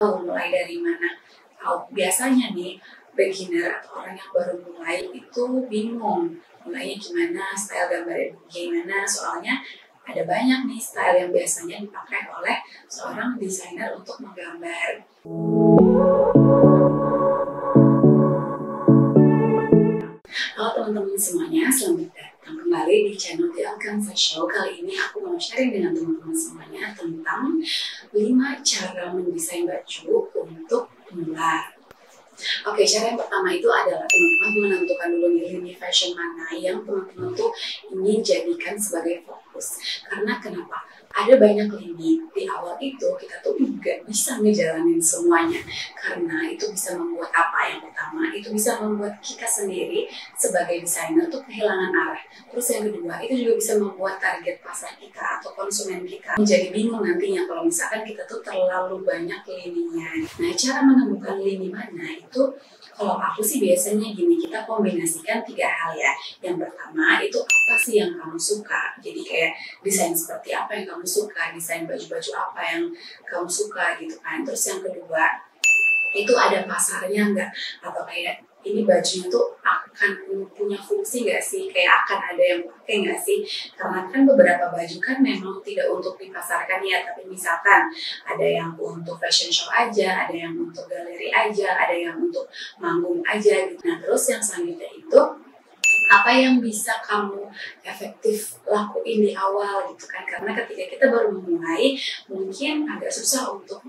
Mulai dari mana? Biasanya nih, beginner atau orang yang baru mulai itu bingung mulainya gimana, style gambarnya gimana, soalnya ada banyak nih style yang biasanya dipakai oleh seorang desainer untuk menggambar. Halo teman-teman semuanya, selamat datang kembali di channel The ALKHANSAS Show. Kali ini aku mau sharing dengan teman-teman semuanya tentang 5 cara mendesain baju untuk pemula. Oke, cara yang pertama itu adalah teman-teman menentukan dulu nih lini fashion mana yang teman-teman tuh ingin jadikan sebagai fokus. Karena kenapa? Ada banyak lini. Di awal itu kita tuh nggak bisa ngejalanin semuanya. Karena itu bisa membuat apa? Yang pertama, itu bisa membuat kita sendiri sebagai desainer tuh kehilangan arah. Terus yang kedua, itu juga bisa membuat target pasar kita atau konsumen kita menjadi bingung nantinya kalau misalkan kita tuh terlalu banyak lininya. Nah, cara menemukan lini mana itu kalau aku sih biasanya gini, kita kombinasikan 3 hal ya. Yang pertama itu apa sih yang kamu suka? Jadi kayak desain seperti apa yang kamu suka, desain baju-baju apa yang kamu suka gitu kan. Terus yang kedua itu ada pasarnya nggak? Atau kayak ini bajunya tuh akan punya fungsi nggak sih? Kayak akan ada yang pakai nggak sih? Karena kan beberapa baju kan memang tidak untuk dipasarkan ya, tapi misalkan ada yang untuk fashion show aja, ada yang untuk galeri aja, ada yang untuk manggung aja gitu. Nah terus yang selanjutnya itu apa yang bisa kamu efektif lakuin di awal gitu kan, karena ketika kita baru memulai mungkin agak susah untuk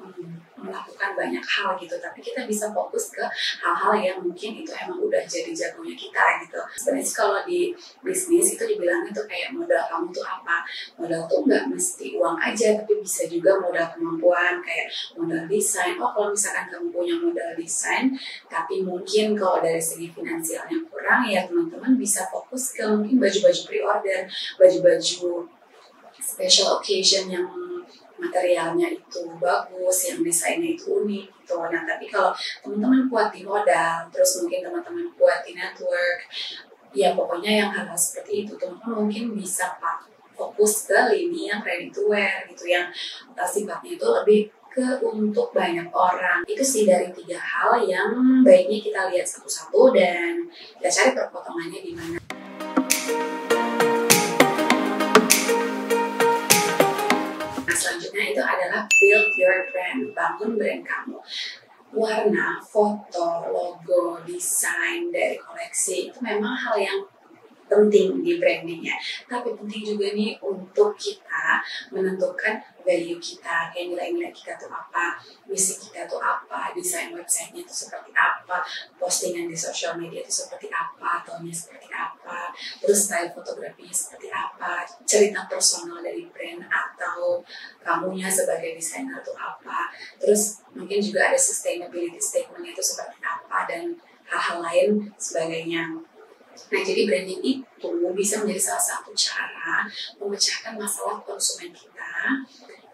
melakukan banyak hal gitu, tapi kita bisa fokus ke hal-hal yang mungkin itu emang udah jadi jagonya kita gitu. Sebenarnya kalau di bisnis itu dibilang itu kayak modal kamu tuh apa, modal tuh nggak mesti uang aja, tapi bisa juga modal kemampuan kayak modal desain. Kalau misalkan kamu punya modal desain tapi mungkin kalau dari segi finansialnya kurang, ya teman-teman bisa fokus ke mungkin baju-baju pre-order, baju-baju special occasion yang materialnya itu bagus, yang desainnya itu unik gitu. Nah tapi kalau teman-teman kuat di modal, terus mungkin teman-teman kuat di network, ya pokoknya yang hal-hal seperti itu teman-teman mungkin bisa fokus ke lini yang ready to wear gitu, yang sifatnya itu lebih ke untuk banyak orang. Itu sih dari 3 hal yang baiknya kita lihat satu-satu dan kita cari perpotongannya di mana. Nah selanjutnya itu adalah build your brand, bangun brand kamu. Warna, foto, logo, desain dari koleksi itu memang hal yang penting di brandingnya, tapi penting juga nih untuk kita menentukan value kita, kayak nilai-nilai kita tuh apa, misi kita tuh apa, desain websitenya itu seperti apa, postingan di sosial media itu seperti apa, tonnya seperti apa, terus style fotografinya seperti apa, cerita personal dari brand atau kamunya sebagai desainer tuh apa, terus mungkin juga ada sustainability statement itu seperti apa dan hal-hal lain sebagainya. Nah, jadi branding itu bisa menjadi salah satu cara memecahkan masalah konsumen kita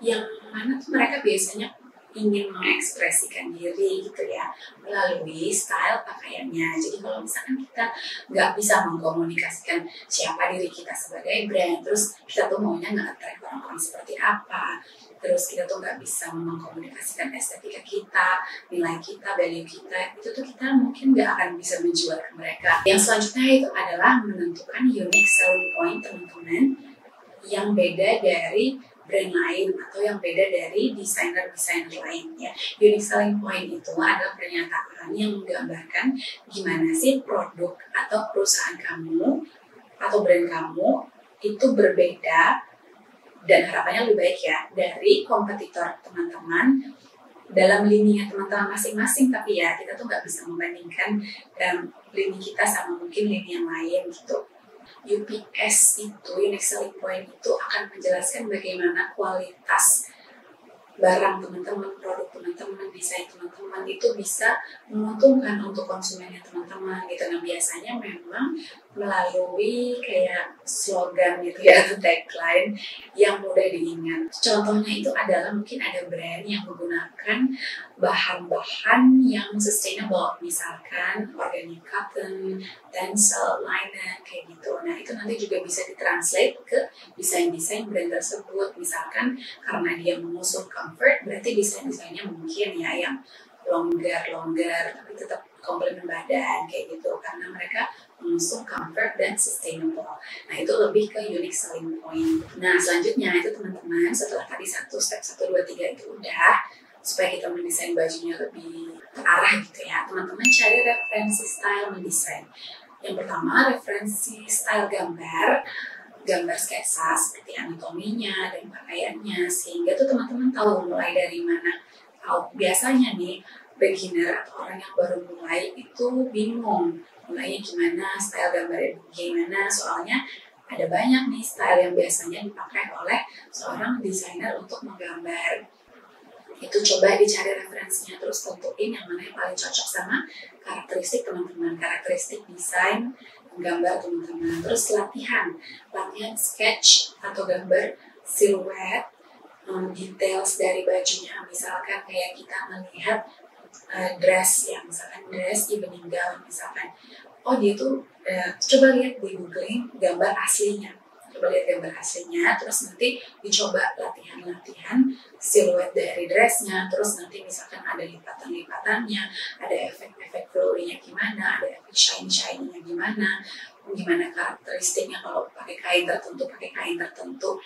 yang mana tuh mereka biasanya ingin mengekspresikan diri gitu ya melalui style pakaiannya. Jadi kalau misalkan kita nggak bisa mengkomunikasikan siapa diri kita sebagai brand, terus kita tuh maunya nge-attract orang-orang seperti apa, terus kita tuh nggak bisa mengkomunikasikan estetika kita, nilai kita, value kita, itu tuh kita mungkin nggak akan bisa menjual ke mereka. Yang selanjutnya itu adalah menentukan unique selling point teman-teman yang beda dari brand lain atau yang beda dari desainer-desainer lain ya. Unique selling point itu adalah pernyataan yang menggambarkan gimana sih produk atau perusahaan kamu atau brand kamu itu berbeda dan harapannya lebih baik ya dari kompetitor teman-teman dalam lininya teman-teman masing-masing. Tapi ya kita tuh nggak bisa membandingkan lini kita sama mungkin lini yang lain gitu. UPS itu, unique selling point itu akan menjelaskan bagaimana kualitas barang teman-teman, produk teman-teman, desain teman-teman itu bisa menguntungkan untuk konsumennya teman-teman. teman-teman gitu. Nah biasanya memang melalui kayak slogan gitu ya, atau tagline yang mudah diingat. Contohnya itu adalah mungkin ada brand yang menggunakan bahan-bahan yang sustainable, misalkan organic cotton, tencel, linen, kayak gitu. Nah itu nanti juga bisa ditranslate ke desain-desain brand tersebut. Misalkan karena dia mengusung comfort, berarti desain-desainnya mungkin ya yang longgar tapi tetap komplement badan kayak gitu, karena mereka mengusung comfort dan sustainable. Nah itu lebih ke unique selling point. Nah selanjutnya itu teman-teman, setelah tadi step 1, 2, 3 itu udah, supaya kita mendesain bajunya lebih terarah gitu ya, teman-teman cari referensi style mendesain. Yang pertama, referensi style gambar sketsa seperti anatominya dan pakaiannya, sehingga tuh teman-teman tahu mulai dari mana. Biasanya nih beginner atau orang yang baru mulai itu bingung mulainya gimana, style gambarnya gimana, soalnya ada banyak nih style yang biasanya dipakai oleh seorang desainer untuk menggambar. Itu coba dicari referensinya, terus tentuin yang mana yang paling cocok sama karakteristik teman-teman, karakteristik desain gambar teman-teman. Terus latihan sketch atau gambar siluet, details dari bajunya. Misalkan kayak kita melihat dress ya, misalkan dress evening gown misalkan, oh dia tuh coba lihat di googling gambar aslinya, terus nanti dicoba latihan siluet dari dressnya, terus nanti misalkan ada lipatan-lipatannya, ada efek-efek flowy-nya gimana, ada efek shiny-nya gimana karakteristiknya kalau pakai kain tertentu,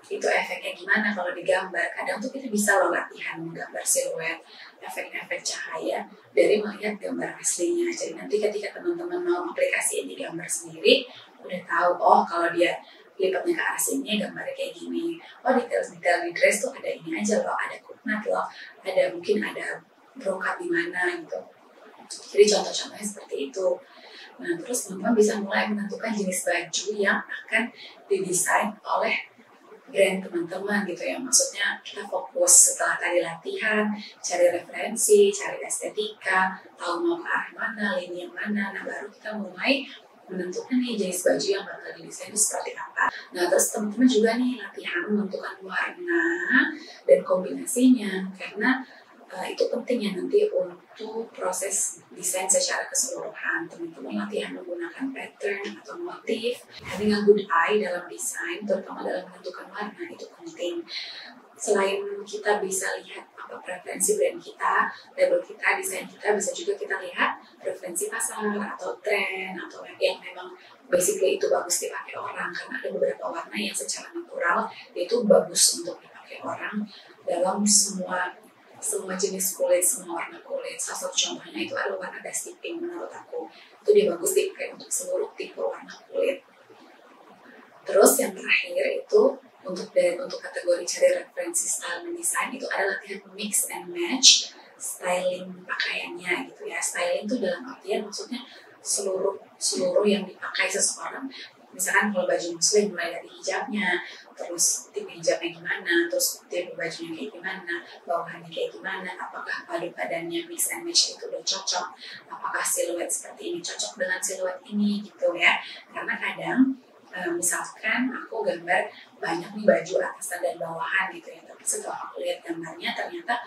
itu efeknya gimana kalau digambar. Kadang tuh kita bisa loh latihan menggambar siluet, efek-efek cahaya dari melihat gambar aslinya. Jadi nanti ketika teman-teman mau aplikasiin di gambar sendiri, udah tahu, oh kalau dia lipatnya ke arah sini gambarnya kayak gini, oh detail di dress tuh ada ini aja loh, ada kuknat loh, mungkin ada brokat di mana gitu. Jadi contoh-contohnya seperti itu. Nah terus teman-teman bisa mulai menentukan jenis baju yang akan didesain oleh brand teman-teman gitu ya. Maksudnya kita fokus setelah tadi latihan, cari referensi, cari estetika, tahu mau ke arah mana, lini yang mana. Nah baru kita mulai menentukan nih jenis baju yang bakal didesain itu seperti apa. Nah terus teman-teman juga nih latihan menentukan warna dan kombinasinya, karena itu penting ya nanti untuk proses desain secara keseluruhan. Teman-teman latihan menggunakan pattern atau motif, having a good eye dalam desain, terutama dalam menentukan warna, itu penting. Selain kita bisa lihat apa preferensi brand kita, label kita, desain kita, bisa juga kita lihat preferensi pasar atau tren, atau yang memang basically itu bagus dipakai orang, karena ada beberapa warna yang secara natural itu bagus untuk dipakai orang dalam semua jenis kulit, semua warna kulit. Salah satu contohnya itu adalah warna dusty pink. Menurut aku itu dia bagus dipakai untuk seluruh tipe warna kulit. Terus yang terakhir itu untuk kategori cari referensi style mendesain, itu adalah latihan mix and match styling pakaiannya gitu ya. Styling itu dalam artian maksudnya seluruh yang dipakai seseorang. Misalkan kalau baju muslim mulai dari hijabnya, terus tipe hijabnya gimana, terus tipe bajunya kayak gimana, bawahannya kayak gimana, apakah padu padannya mix and match itu udah cocok, apakah siluet seperti ini cocok dengan siluet ini gitu ya. Karena kadang misalkan aku gambar banyak nih baju atasan dan bawahan gitu ya, tapi setelah aku lihat gambarnya ternyata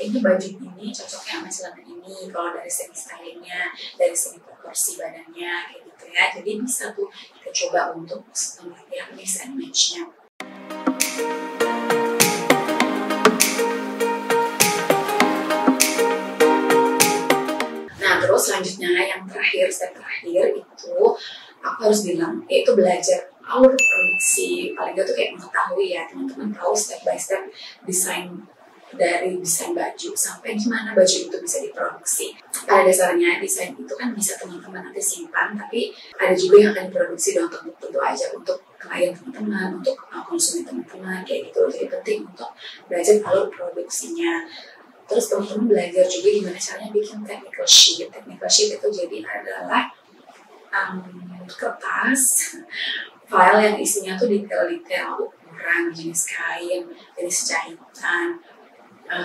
ini baju ini cocoknya sama celana ini kalau dari segi stylingnya, dari segi proporsi badannya kayak gitu ya. Jadi bisa tuh kita coba untuk latihan mix and match-nya. Nah terus selanjutnya yang terakhir, step terakhir itu aku harus bilang, yaitu belajar alur produksi. Paling gak tuh kayak mengetahui ya, teman-teman tahu step by step dari desain baju sampai gimana baju itu bisa diproduksi. Pada dasarnya desain itu kan bisa teman-teman nanti simpan, tapi ada juga yang akan diproduksi dalam tentu aja untuk klien teman-teman, untuk konsumen teman-teman kayak gitu. Jadi penting untuk belajar alur produksinya. Terus teman-teman belajar juga gimana caranya bikin technical sheet. Technical sheet itu jadi adalah kertas, file yang isinya tuh detail-detail ukuran, jenis kain, jenis jahitan,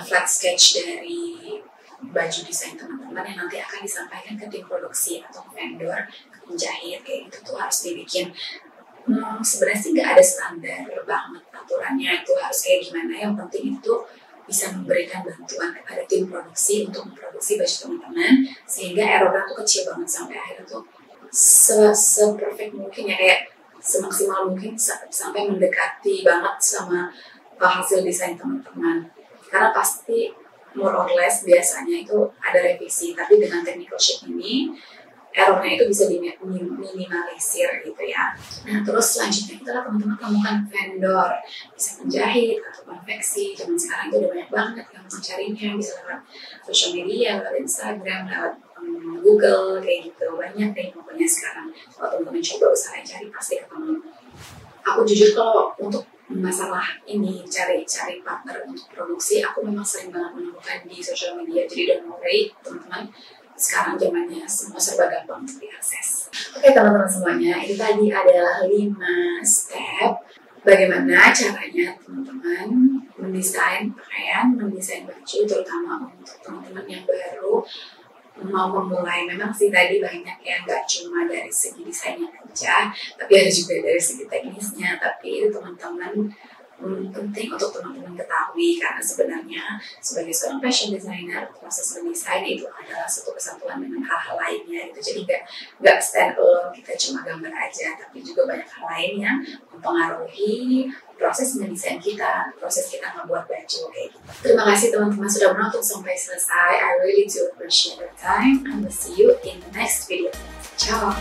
flat sketch dari baju desain teman-teman yang nanti akan disampaikan ke tim produksi atau vendor, ke penjahit kayak gitu tuh harus dibikin. Sebenarnya sih nggak ada standar banget aturannya itu harus kayak gimana, yang penting itu bisa memberikan bantuan kepada tim produksi untuk memproduksi baju teman-teman sehingga errornya tuh kecil banget sampai akhirnya tuh se-perfect mungkin ya, kayak semaksimal mungkin sampai mendekati banget sama hasil desain teman-teman. Karena pasti more or less biasanya itu ada revisi, tapi dengan technical sheet ini errornya itu bisa diminimalisir gitu ya. Nah terus selanjutnya itulah teman-teman temukan vendor, bisa menjahit atau konveksi. Zaman sekarang itu udah banyak banget yang mencarinya, bisa lewat social media, lewat Instagram, lewat Google kayak gitu. Banyak deh pokoknya sekarang. Kalau teman-teman coba usaha cari pasti ketemu. Aku jujur kalau untuk masalah ini cari partner untuk produksi, aku memang sering banget menemukan di social media. Jadi don't worry teman-teman, sekarang zamannya semua serba gampang untuk diakses. Oke teman-teman semuanya, ini tadi adalah 5 step bagaimana caranya teman-teman mendesain pakaian, mendesain baju, terutama untuk teman-teman yang baru mau memulai. Memang sih tadi banyak yang nggak cuma dari segi desainnya aja, tapi ada juga dari segi teknisnya. Tapi itu teman-teman penting untuk teman-teman ketahui, karena sebenarnya sebagai seorang fashion designer, proses mendesain itu adalah satu kesatuan dengan hal-hal lainnya gitu. Jadi nggak stand alone kita cuma gambar aja, tapi juga banyak hal lain yang mempengaruhi proses mendesain kita, proses kita membuat baju kayak gitu. Terima kasih teman-teman sudah menonton sampai selesai. I really do appreciate your time and will see you in the next video. Ciao.